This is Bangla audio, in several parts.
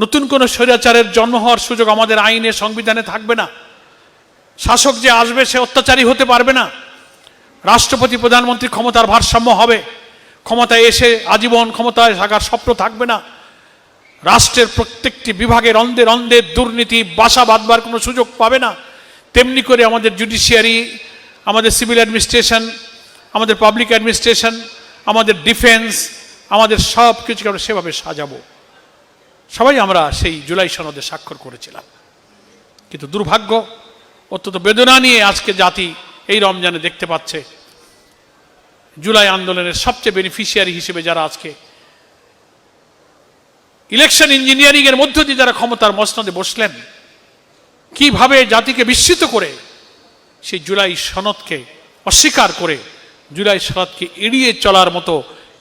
নতুন কোনো স্বৈরাচারের জন্ম হওয়ার সুযোগ আমাদের আইনে সংবিধানে থাকবে না। শাসক যে আসবে সে অত্যাচারী হতে পারবে না। রাষ্ট্রপতি প্রধানমন্ত্রী ক্ষমতার ভারসাম্য হবে। ক্ষমতায় এসে আজীবন ক্ষমতায় থাকার স্বপ্ন থাকবে না। রাষ্ট্রের প্রত্যেকটি বিভাগের অন্ধের অন্ধের দুর্নীতি বাসা বাঁধবার কোনো সুযোগ পাবে না। তেমনি করে আমাদের জুডিশিয়ারি, আমাদের সিভিল অ্যাডমিনিস্ট্রেশন, আমাদের পাবলিক অ্যাডমিনিস্ট্রেশন, আমাদের ডিফেন্স, আমাদের সব কিছুকে আমরা সেভাবে সাজাবো। সবাই আমরা সেই জুলাই সনদে স্বাক্ষর করেছিলাম। কিন্তু দুর্ভাগ্য, অত্যন্ত বেদনা নিয়ে আজকে জাতি এই রমজানে দেখতে পাচ্ছে জুলাই আন্দোলনের সবচেয়ে বেনিফিশিয়ারি হিসেবে যারা আজকে ইলেকশন ইঞ্জিনিয়ারিং এর মধ্য দিয়ে যারা ক্ষমতার মসনদে বসলেন, কিভাবে জাতিকে বিস্মিত করে সেই জুলাই সনদকে অস্বীকার করে জুলাই সনদকে এড়িয়ে চলার মতো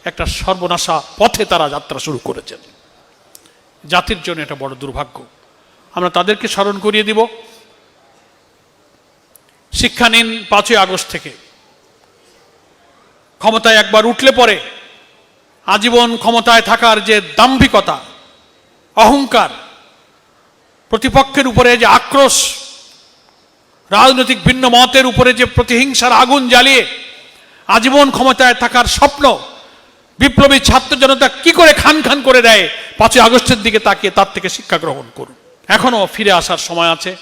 একটা সর্বনাশা পথে তারা যাত্রা শুরু করেছেন। জাতির জন্য এটা বড় দুর্ভাগ্য। আমরা তাদেরকে স্মরণ করিয়ে দিব। শিক্ষা নিন 5ই আগস্ট থেকে। ক্ষমতায় একবার উঠলে পরে আজীবন ক্ষমতায় থাকার যে দাম্ভিকতা, অহংকার, প্রতিপক্ষের উপরে যে আক্রোশ, রাজনৈতিক ভিন্ন মতের উপরে যে প্রতিহিংসার আগুন জ্বালিয়ে আজীবন ক্ষমতায় থাকার স্বপ্ন বিপ্লবী ছাত্র জনতা কি করে খান খান করে দেয়, 5ই আগস্টের দিকে তাকিয়ে তার থেকে শিক্ষা গ্রহণ করুন। এখনো ফিরে আসার সময় আছে।